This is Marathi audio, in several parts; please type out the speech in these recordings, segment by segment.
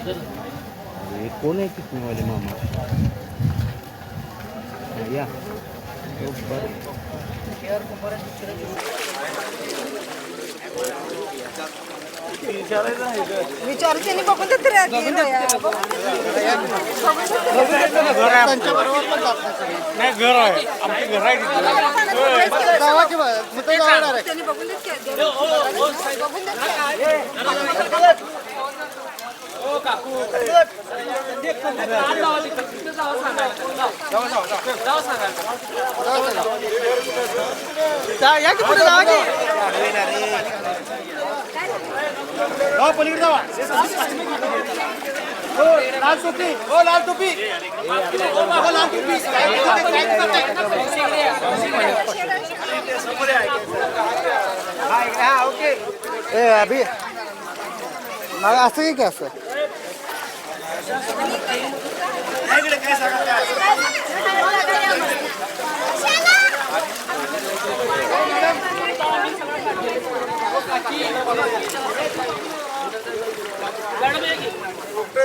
अरे कोण आहे किसमेवाले मामा? या विचारचे बघून देत रे नाही घर आहे आमचे घर आहे त्यांनी बघून देत या की पुढे जावा की पलीकडे जावा हो लाल टोपी हो लाल टोपी हो लाल टोपी हाँ ओके ए अभी असं काय असं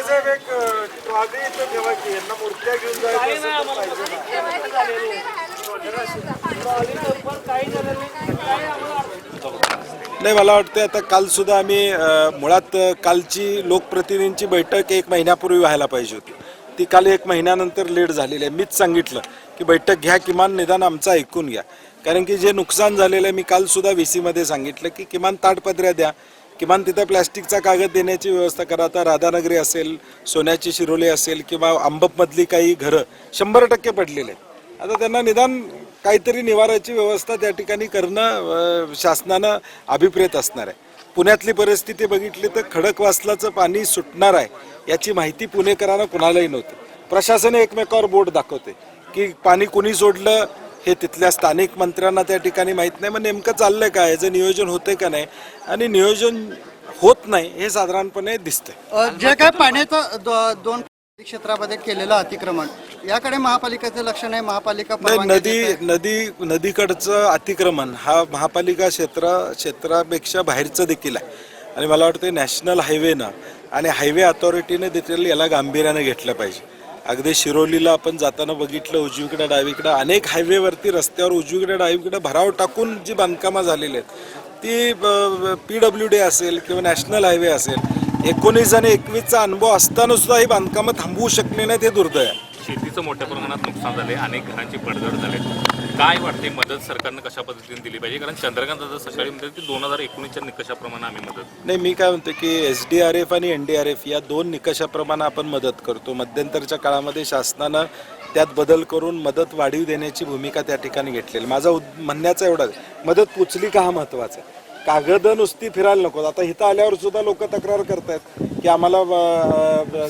साहेब एक ट्रॉली इथं ठेवायची यांना मूर्त्या घेऊन जायचं नाही मला वाटतं आता कालसुद्धा आम्ही मुळात कालची लोकप्रतिनिधींची बैठक 1 महिन्यापूर्वी व्हायला पाहिजे होती. ती काल 1 महिन्यानंतर लेट झालेली आहे. मीच सांगितलं की बैठक घ्या, किमान निदान आमचं ऐकून घ्या, कारण की जे नुकसान झालेलं आहे मी कालसुद्धा VC मध्ये सांगितलं की किमान ताडपत्र्या द्या, किमान तिथं प्लॅस्टिकचा कागद देण्याची व्यवस्था करा. आता राधानगरी असेल, सोन्याची शिरोली असेल किंवा अंबपमधली काही घरं 100% पडलेले आहेत. आता त्यांना निदान काहीतरी निवाराची व्यवस्था त्या ठिकाणी करणं शासनानं अभिप्रेत असणार आहे. पुण्यातली परिस्थिती बघितली तर खडकवासलाचं पाणी सुटणार आहे याची माहिती पुणेकरांना कुणालाही नव्हती. प्रशासन एकमेकावर बोट दाखवते की पाणी कुणी सोडलं हे तिथल्या स्थानिक मंत्र्यांना त्या ठिकाणी माहीत नाही. मग नेमकं चाललंय काय, याचं नियोजन होतंय का नाही, आणि नियोजन होत नाही हे साधारणपणे दिसतंय. जे काय पाण्याचं 2 क्षेत्रामध्ये केलेलं अतिक्रमण याकडे महापालिकेचं लक्ष नाही. महापालिका नदीकडचं अतिक्रमण हा महापालिका क्षेत्रापेक्षा बाहेरचं देखील आहे, आणि मला वाटतं नॅशनल हायवेनं आणि हायवे अथॉरिटीने देखील याला गांभीर्याने घेतलं पाहिजे. अगदी शिरोलीला आपण जाताना बघितलं, उजवीकडे डावीकडे अनेक हायवेवरती रस्त्यावर उजवीकडे डावीकडे भराव टाकून जी बांधकामं झालेली आहेत ती PWD असेल किंवा नॅशनल हायवे असेल, 19 आणि 21चा अनुभव असताना सुद्धा ही बांधकामं थांबवू शकले नाहीत, हे दुर्दैव आहे. शेतीचं मोठ्या प्रमाणात नुकसान झाले, अनेक घरांची पडझड झाले. काय वाटते मदत सरकारनं कशा पद्धतीने दिली पाहिजे? कारण चंद्रकांत दादा सकाळी म्हणतात की 2019च्या निकषाप्रमाणे आम्ही मदत नाही. मी काय म्हणतो की SDRF आणि NDRF या 2 निकषाप्रमाणे आपण मदत करतो. मध्यंतरच्या काळामध्ये शासनानं त्यात बदल करून मदत वाढीव देण्याची भूमिका त्या ठिकाणी घेतलेली. माझा म्हणण्याचा एवढाच, मदत पोचली का हा महत्त्वाचा आहे. कागद नुसती फिरायला नको. आता इथं आल्यावर सुद्धा लोक तक्रार करतात की आम्हाला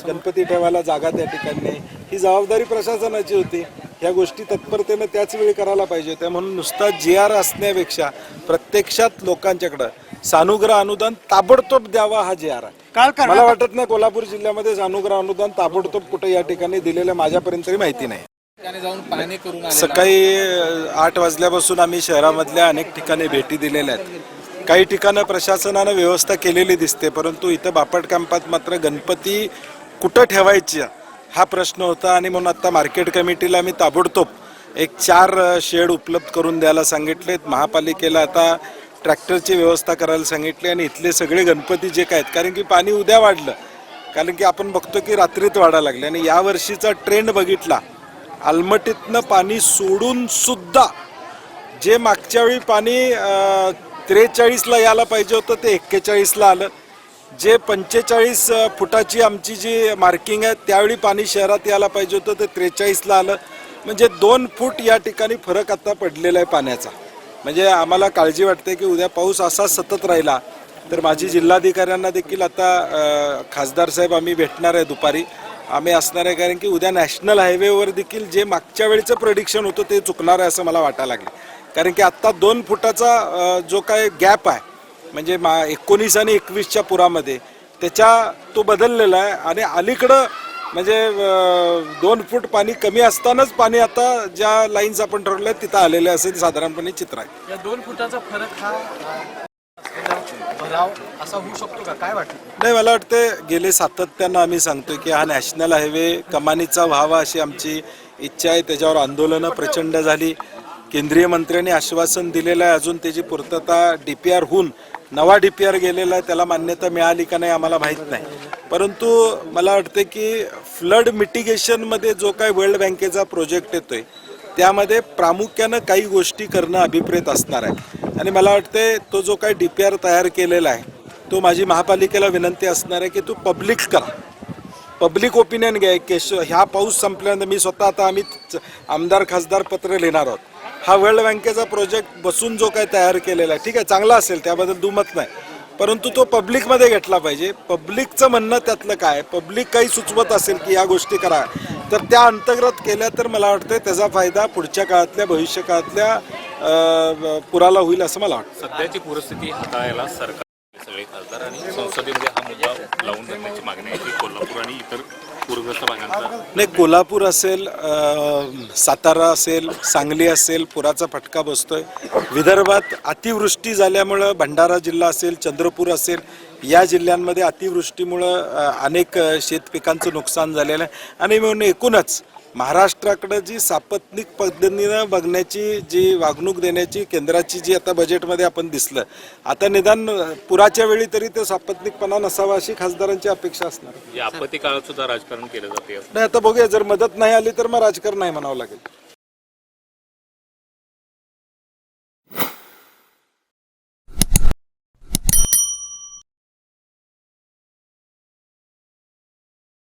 गणपती ठेवायला जागा त्या ठिकाणी नाही. ही जबाबदारी प्रशासनाची होती. ह्या गोष्टी तत्परतेनं त्याच वेळी करायला पाहिजे होत्या. म्हणून नुसता GR असण्यापेक्षा प्रत्यक्षात लोकांच्याकडं सानुग्रह अनुदान ताबडतोब द्यावा हा GR आहे. मला वाटत नाही कोल्हापूर जिल्ह्यामध्ये सानुग्रह अनुदान ताबडतोब कुठे या ठिकाणी दिलेलं माझ्यापर्यंत तरी माहिती नाही. सकाळी 8 वाजल्यापासून आम्ही शहरामधल्या अनेक ठिकाणी भेटी दिलेल्या आहेत. काही ठिकाणं प्रशासनानं व्यवस्था केलेली दिसते, परंतु इथं बापट कॅम्पात मात्र गणपती कुठं ठेवायची हा प्रश्न होता. आणि म्हणून आता मार्केट कमिटीला मी ताबडतोब 4 शेड उपलब्ध करून द्यायला सांगितलेत. महापालिकेला आता ट्रॅक्टरची व्यवस्था करायला सांगितली, आणि इथले सगळे गणपती जे काय आहेत, कारण की पाणी उद्या वाढलं, कारण की आपण बघतो की रात्रीत वाढायला लागले. आणि यावर्षीचा ट्रेंड बघितला, आलमटीतनं पाणी सोडून सुद्धा जे मागच्या वेळी पाणी 43ला यायला पाहिजे होतं ते 41ला आलं. जे 45 फुटाची आमची जी मार्किंग आहे त्यावेळी पाणी शहरात यायला पाहिजे होतं ते 43ला आलं. म्हणजे 2 फूट या ठिकाणी फरक आता पडलेला आहे पाण्याचा. म्हणजे आम्हाला काळजी वाटते की उद्या पाऊस असा सतत राहिला तर माझी जिल्हाधिकाऱ्यांना देखील आता खासदार साहेब आम्ही भेटणार आहे, दुपारी आम्ही असणार आहे, कारण की उद्या नॅशनल हायवेवर देखील जे मागच्या वेळेचं प्रेडिक्शन होतं ते चुकणार आहे असं मला वाटायला लागलं. कारण की आत्ता 2 फुटाचा जो काय गॅप आहे म्हणजे 19 आणि 21च्या पुरामध्ये त्याच्या तो बदललेला आहे. आणि अलीकडं म्हणजे 2 फूट पाणी कमी असतानाच पाणी आता ज्या लाईन्स आपण ठरवल्या तिथं आलेले असेल साधारणपणे चित्र आहे. या 2 फुटाचा फरक हा भराव असा होऊ शकतो का, काय वाटतं? नाही, मला वाटतं गेले सातत्यानं आम्ही सांगतोय की हा नॅशनल हायवे कमानीचा व्हावा अशी आमची इच्छा आहे. त्याच्यावर आंदोलनं प्रचंड झाली. केंद्रीय मंत्र्यांनी आश्वासन दिलेलं आहे, अजून त्याची पूर्तता DPR होऊन नवा DPR गेलेला आहे, त्याला मान्यता मिळाली का नाही आम्हाला माहीत नाही. परंतु मला वाटतं की फ्लड मिटिगेशनमध्ये जो काय वर्ल्ड बँकेचा प्रोजेक्ट येतोय त्यामध्ये प्रामुख्यानं काही गोष्टी करणं अभिप्रेत असणार आहे. आणि मला वाटते तो जो काही DPR तयार केलेला आहे तो माझी महापालिकेला विनंती असणार आहे की तो पब्लिक करा, पब्लिक ओपिनियन घ्या. ह्या पाऊस संपल्यानंतर मी स्वतः आता आम्ही आमदार खासदार पत्र लिहिणार आहोत. हा वर्ल्ड बँकेचा प्रोजेक्ट बसून जो काही तयार केलेला आहे ठीक आहे, चांगला असेल, त्याबद्दल दुमत नाही, परंतु तो पब्लिकमध्ये घेतला पाहिजे. पब्लिकचं म्हणणं त्यातलं काय, पब्लिक काही सुचवत असेल की या गोष्टी करा तर त्या अंतर्गत केल्या तर मला वाटतं त्याचा फायदा पुढच्या काळातल्या भविष्य काळातल्या पुराला होईल असं मला वाटतं. सध्याची परिस्थिती हाताळायला सरकार सगळे खासदार आणि संसदेमध्ये हा मुद्दा लावून धरण्याची मागणी आहे की कोल्हापूर आणि इतर पूरग्रस्त भागांचा. नाही, कोल्हापूर असेल, सातारा असेल, सांगली असेल, पुराचा फटका बसतोय. विदर्भात अतिवृष्टी झाल्यामुळं भंडारा जिल्हा असेल, चंद्रपूर असेल, या जिल्ह्यांमध्ये अतिवृष्टीमुळं अनेक शेतपिकांचं नुकसान झालेलं आहे. आणि म्हणून एकूणच महाराष्ट्राकडं जी सापत्निक पद्धतीनं बघण्याची, जी वागणूक देण्याची केंद्राची जी आता बजेटमध्ये आपण दिसलं, आता निदान पुराच्या वेळी तरी ते सापत्निकपणा नसावा अशी खासदारांची अपेक्षा असणार. आपत्ती काळात सुद्धा राजकारण केलं जाते. नाही, आता बघूया, जर मदत नाही आली तर मग राजकारण नाही म्हणावं लागेल.